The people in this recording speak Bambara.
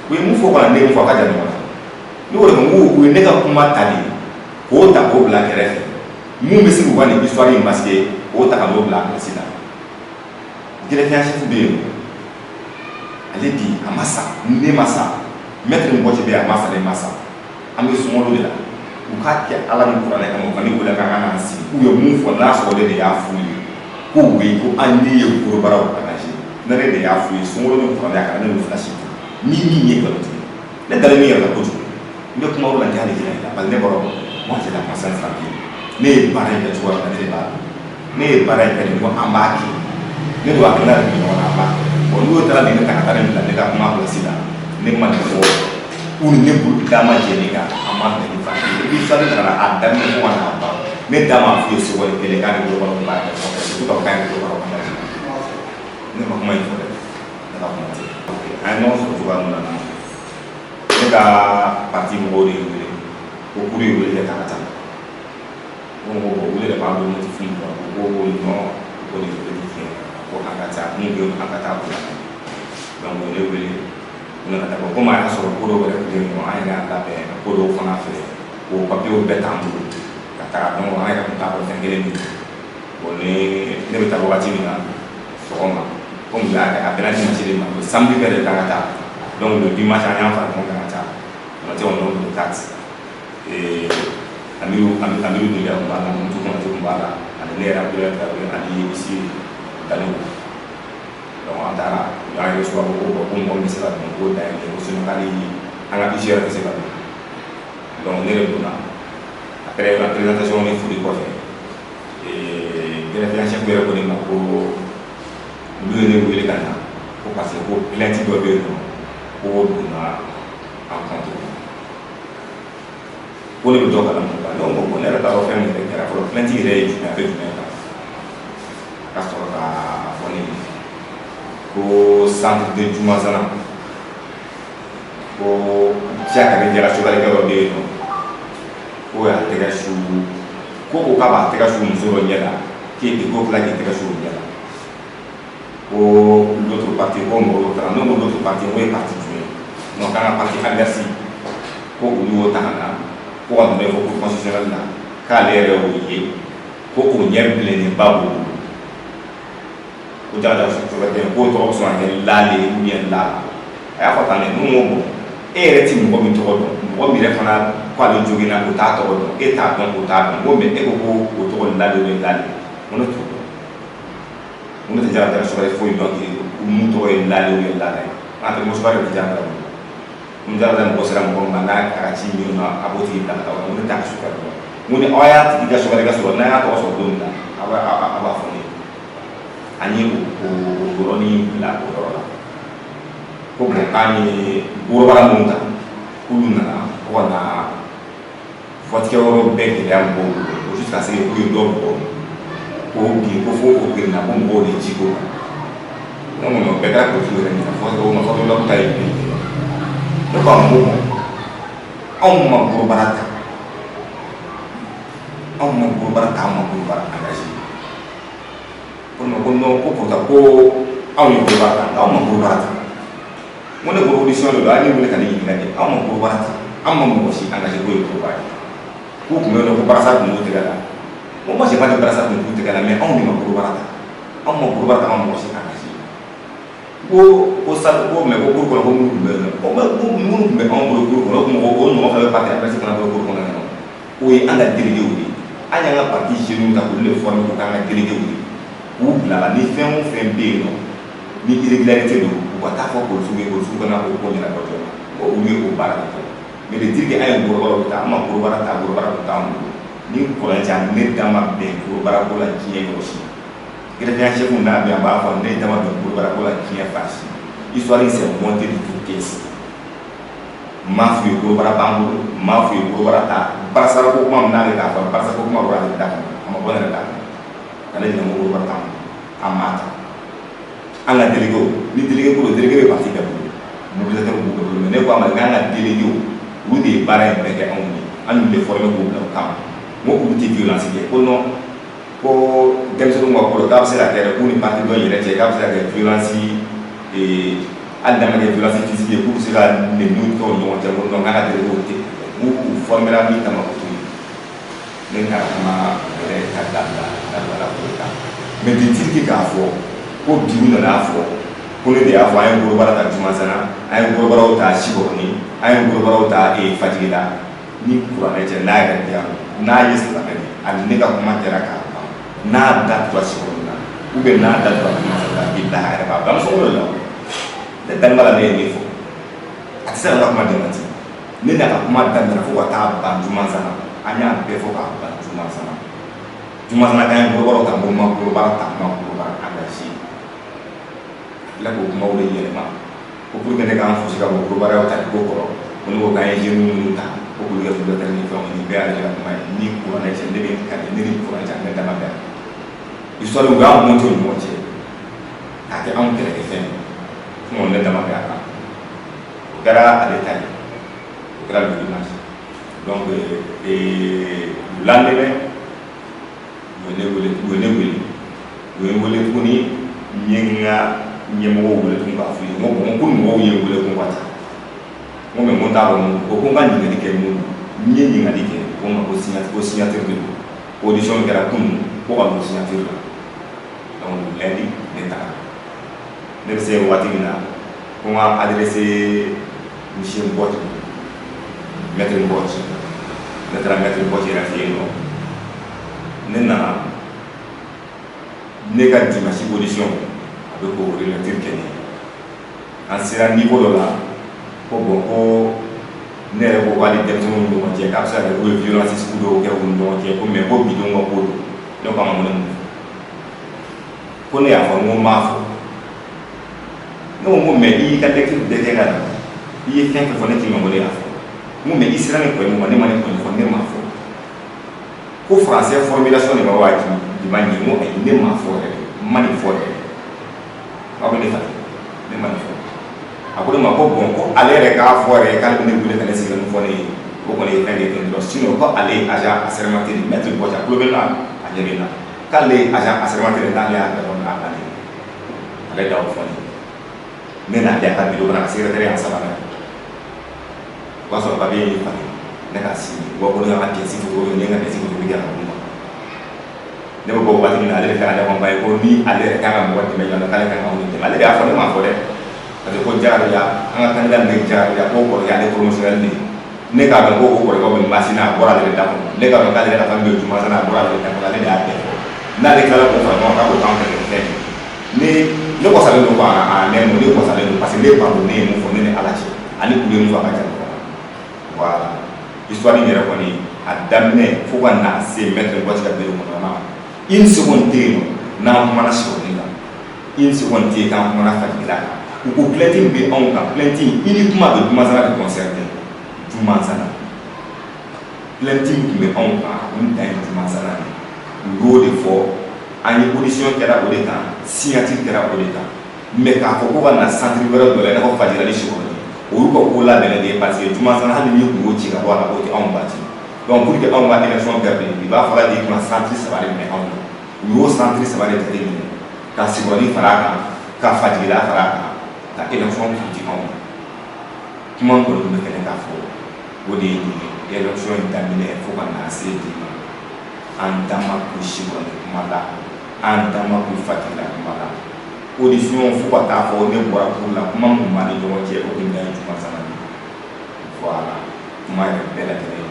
u ye mun fɔ kana ne fɔ a ka jan ɲɔgɔn na n'o de ko u ye ne ka kuma ta de k'o ta k'o bila kɛrɛfɛ mun bɛ se k'u ka nin histoire in masquer k'o ta ka n'o bila kilasi la greffier chef bɛ yen ale di a ma sa ne ma sa maître ni bɔsi bɛ yen a ma sa ne ma sa an bɛ sunkalo de la u k'a kɛ ala ni kuranɛ kama u ka ne wele k'an ka n'an sigi u ye mun fɔ n'a sɔrɔ ne de y'a f'u ye ko u ye ko an ni ye korobaraw engagé ne de y'a f'u ye sunkalo ni kuranɛ a kana ne n'u fila si ni min ye nkalontigɛ ne dalen min yɛrɛ la kojugu n bɛ kuma o la n tɛ hali jira la parce que ne bɔra moi j'ai la conscience tranquille ne ye baara in kɛ cogo min na ne de b'a dɔn ne ye baara in kɛ de ko an b'a kɛ ne do hakilina de bɛ ɲɔgɔn na an b'a kɛ bon n'u taara nin ne ta ka taa ne bila ne ka kuma pilasi la ne ma nin fɔ u ni ne bolo da ma jɛ ne kan a ma bɛn ni fa ye i bɛ sɔrɔ ne kana a daminɛ fo ka n'a ban ne da ma f'i ye sewale kelen k'a ni bolokɔrɔ b'a kɛ surtout ka kan ni bolokɔrɔ b'a kɛ ne ma kuma in fɔ dɛ ne ka kuma tɛ an ye ɲɔgɔn sɔrɔ cogoya min na ne ka parti mɔgɔw de ye wele ko kuru ye wele kɛ k'a ka taa ko mɔgɔw bɔ wele de b'a bolo ne tɛ fili dɔn ko nɔn ko de wele tɛ fiɲɛ ko an ka taa mun bɛ an ka taa bila donc ne wele ne ka taa komi a y'a sɔrɔ ko dɔw yɛrɛ tun bɛ yen nɔ an yɛrɛ y'a labɛn ka ko dɔw fana fɛ o papiyew bɛɛ t'an bolo ka taga donc an yɛrɛ tun t'a dɔn fɛn kelen min bon ne bɛ taa wagati min na sɔgɔma komi a bɛnna dimanche de ma o samedi bɛɛ de kan ka taa donc le dimanche an y'a fara ɲɔgɔn kan ka taa on était au nombre de 4 et Amiru Dulia tun b'a la Mutu Konate tun b'a la ani ne yɛrɛ Abdoulaye Traoré ani Isi Daniel donc an taara an yɛrɛ sɔrɔ ko mɔgɔ min bɛ se ka don k'o dayɛlɛ ko sinon k'ale an ka IGR tɛ se ka don donc ne yɛrɛ donna après la présentation ni foli kɔfɛ greffier chef yɛrɛ ko ne ma ko olu ye ne wele ka na ko parce que ko plainte dɔ bɛ yen nɔ ko donna en compte ko ne bɛ dɔ kalan mun kan donc bon ne yɛrɛ t'a dɔn fɛn min yɛrɛ kɛra fɔlɔ plainte yɛrɛ ye jumɛn a bɛ jumɛn kan a ka sɔrɔ ka fɔ ne ye ko centre de Jumasana ko cɛ ka kɛ jara sodalikɛ dɔ bɛ yen nɔ ko y'a tɛgɛ su ko k'a b'a tɛgɛ su muso dɔ ɲɛ la ko tila k'i tɛgɛ su o ɲɛ la ko l'autre parti ko mɔgɔ dɔ taara ne ko l'autre parti o ye parti jumɛn donc k'an ka parti adverse ko olu y'o ta ka na ko ka donna fɔ cour constitutionnelle la k'ale yɛrɛ y'o ye ko o ɲɛ bilennen ba b'o bolo ko jaja sɔrɔ k'o tɔgɔ bɛ sɔn ka kɛ Lale ou bien La a y'a fɔ tan de ne ko bon e yɛrɛ ti mɔgɔ min tɔgɔ dɔn mɔgɔ min yɛrɛ fana k'ale joginna o t'a tɔgɔ dɔn e t'a dɔn o t'a dɔn ko mais e ko ko o tɔgɔ Lale ou bien Lale ko ne t'o dɔn ko ne tɛ jaja sɔrɔ foyi dɔn mun tɔgɔ ye Lale ou bien Lale an tɛ mɔsɔn yɛrɛ tɛ jaja dɔn n jaja mɔgɔ sera mɔgɔ min ma n'a ka ci min na a b'o tigi bila ka taa ko ne t'a ka sɔrɔ dɔn ko ni aw y'a tigi ka sɔrɔ ka sɔrɔ n'a y'a tɔgɔ sɔrɔ don min na a b'a fɔ ne an ye o yɔrɔnin bila o yɔrɔ la ko bon k'an ye worobara minnu ta k'olu nana ko ka na voiture yɔrɔ bɛɛ gɛlɛya mɔgɔw bolo ko jusqu'à ce que k'u ye dɔ bɔ k'o bin ko fo o girinna ko mɔgɔw de ji ko kan ne ko bɛɛ kɛra politique yɛrɛ ɲɛna fo o ma fɔ dɔ ta ye bin ne ko a ma ko anw ma worobara ta anw ma worobara ta anw ma worobara engagé ko non ko pourtant ko anw ye worobara ta anw ma worobara ta mo ne ko audition de do ani wele ka ne ɲininka de anw ma worobara ta anw ma mɔgɔ si engagé ko ye worobara ye ko tun bɛ yen nɔ ko barasa tun b'u tɛgɛ la bon moi j'ai pas de barasa tun b'u tɛgɛ la mais anw de ma worobara ta anw ma worobara ta anw mɔgɔ si engagé ko sa ko mais ko cour kɔnɔ ko minnu tun bɛ yen nɔ ko minnu tun bɛ anw bolo cour kɔnɔ o mɔgɔ o ɲɔgɔn fana bɛ parti adverse fana bolo cour kɔnɔ yan nɔ o ye an ka délégué de ye an y'an ka parti jeunes ta k'olu de former ko k'an ka délégué de k'u bila la ni fɛn o fɛn bɛ yen nɔ ni irrégularité don u ka taa fɔ polisiw ye polisiw kana o ko ɲɛnabɔ joona bon olu ye o baara de kɛ mais de dire que an ye worobaraw ta an ma worobara ta worobara tun t'an bolo ni kɔlɔn cɛ ne da ma bɛn worobara ko la diɲɛ yɔrɔ si greffier chef n'a bɛn an b'a fɔ ne da ma bɛn worobara ko la diɲɛ fan si histoire in s'est montée de toutes pièces m'a f'u ye worobara b'an bolo m'a f'u ye worobara ta barasa ko kuma min n'ale k'a fɔ barasa ko kuma wɔɔrɔ ale da kɔnɔ a ma bɔ ne yɛrɛ da kɔnɔ ale ɲinɛ ko worobara t'an bolo an m'a ta an ka délégué ni délégué ko don délégué bɛ parti bɛɛ bolo mobilisateur b'u bɛɛ bolo mais ne ko a ma k'an ka délégué olu de ye baara in bɛɛ kɛ anw ye an y'u de former k'u bila o kama n ko olu tɛ violence kɛ ko non ko denmisɛnninw ka ko dɔ k'a bɛ se ka kɛ dɛ k'u ni parti dɔ in yɛrɛ cɛ k'a bɛ se ka kɛ violence hali n'a ma kɛ violence physique ye k'u bɛ se ka nɛniw kɛ o ɲɔgɔn cɛ ko donc an ka délai k'o tɛ u formera min kama o t'o ye ne ka kuma yɛrɛ ka dabila o kan mais de dire k'a fɔ ko bi u nana fɔ ko ne de y'a fɔ an ye Gorobara ta Jumasana an ye Gorobaraw ta Sikɔrɔni an ye Gorobaraw ta Fajigila ni kuranɛ cɛ n'a yɛrɛ tɛ yan n'a ye silamɛ de ani ne ka kuma kɛra k'a ban n'a da tora Sikɔrɔni na ou bien n'a da tora Jumasana bi da yɛrɛ b'a ban musokɔrɔba la ne danba la ne ye min fɔ a tɛ se ka kuma dɛmɛti ne n'a ka kuma daminɛ fo ka taa ban Jumasana an y'a bɛɛ fɔ k'a ban Jumasana kan ye Gorobaraw ta Gorobara ta Gorobara engagé la ko kumaw de yɛlɛma ko pour que ne k'an fosi ka bɔ Gorobaraw ta ko kɔrɔ ko ne ko k'an ye jeunes minnu ta ko k'olu kɛ bibliothèque ni fɛnw ni bɛɛ y'ale ka kuma ye ni kuranɛ cɛ ne bɛ ka ne ni kuranɛ cɛ an bɛ dama bɛɛ histoire u y'an monté o ɲɔgɔn cɛ k'a kɛ anw kɛlɛkɛfɛn ye ne dama bɛɛ a kan o kɛra ale ta ye o kɛra le dimanche donc le lendemain u ye ne wele tuguni n ye n ka ɲɛmɔgɔw wele tun k'a f'u ye n ko bon ko mɔgɔw ye n wele ko n ka taa n ko mais n ko n t'a dɔn mun ko n ka ɲininkali kɛ mun n ye ɲininkali kɛ ko n ma ko signature de don audition kɛra kunun ko ka don signature la donc lundi ne taara ne bɛ se waati min na ko n ka adressé monsieur Mbɔti maître Mbɔti ne taara maître Mbɔti yɛrɛ fɛ yen nɔ ne nana ne ka dimanche audition a bɛ k'o relecture kɛ an sera niveau dɔ la ko bon ko ne yɛrɛ ko k'ale denmisɛnninw ni ɲɔgɔn cɛ k'a bɛ se ka kɛ ko ye violence sugu dɔw kɛ u ni ɲɔgɔn cɛ ko mais ko bidon ka ko don ne ko a ma ko ne mun ko ne y'a fɔ n ko n b'a fɔ ne ko n ko mais i y'i ka lecture bɛɛ kɛ ka na i ye fɛn fɛn fɔ ne t'i ma ko ne y'a fɔ n ko mais i sera ne kɔni ma ne ma ne kɔni fɔ ne m'a fɔ ko français formulation de b'a wajibi di ma ɲɛ n ko ayi ne m'a fɔ yɛrɛ n ma nin fɔ yɛrɛ a ko ne fa ne ma nin fɔ a ko ne ma ko bon ko ale yɛrɛ k'a fɔ yɛrɛ k'ale bɛ ne wele ka ne sigi nin fɔ ne ye o kɔni ye fɛn de ye dɔrɔn sinon ko ale ye agent assermenté de maître Mbɔti a tulo bɛ na a ɲɛ bɛ na k'ale ye agent assermenté de n'ale y'a dɔn a ale ale da o fɔ ne n'a bɛɛ ka biro kɔnɔ a ka secrétaire y'an sabanan o b'a sɔrɔ papier ye falen ne ka sigi wa ko ne ka pièce photo ne ka pièce photo bɛ kɛ ka kuma ne bɛ bɔ waati min na ale de kan ka ɲɔgɔn ba ye ko ni ale yɛrɛ kan ka mɔgɔ dɛmɛ ɲɔgɔn na k'ale kan ka anw dɛmɛ ale de y'a fɔ ne m'a fɔ dɛ parce que ko Jaraja an ka candidat min bɛ Jaraja k'o kɔrɔkɛ ale promotionnel de ne k'a dɔn ko o kɔrɔkɛ bɛ machine a bɔra ale de da kɔnɔ ne k'a dɔn k'ale yɛrɛ ka fɛn bɛ Jumasana a bɔra ale de da kɔnɔ ale de y'a bɛɛ fɔ n'ale tilala k'o fara ɲɔgɔn kan k'o t'anw kɛlɛ fɛn ye ne wasalen don quoi a nɛmɛ ne wasalen don parce que ne pardon ne ye mun fɔ ne ni Ala cɛ ani kule mun fɔ a ka jan voilà histoire in yɛrɛ kɔni a daminɛ fo ka na se maître Mbɔti ka biro kɔnɔ ma une seconde tɛ yen nɔ n'an kumana Sikɔrɔni kan une seconde tɛ yen k'an kumana Fajigila kan u ko plainte min bɛ anw kan plainte uniquement bɛ Jumasana de concerné Jumasana plainte min tun bɛ anw kan a kun dan ye Jumasana de u y'o de fɔ an ye audition kɛra o de kan signature kɛra o de kan mais k'a fɔ ko ka na centre wɛrɛ dɔ la i n'a fɔ Fajigila ni Sikɔrɔni o y'u ka ko labɛnnen de ye parce que Jumasana hali ni kungo ci ka bɔ a la o tɛ anw bati donc pour que anw ka élection garder i b'a fɔ k'a di kunna centre saba de minɛ anw na u y'o centre saba de jateminɛ ka Sikɔrɔni fara a kan ka Fajigila fara a kan ka élection di anw ma kuma kɔni tun bɛ kɛnɛ k'a fɔ o de ye nin ye élection in daminɛ fo ka na se bi ma an da ma kun Sikɔrɔni kuma la an da ma kun Fajigila kuma la audition fo ka taa fɔ ne bɔra cour la kuma mun b'a ni ɲɔgɔn cɛ o tun bɛ Jumasana de voilà kuma yɛrɛ bɛɛ lajɛlen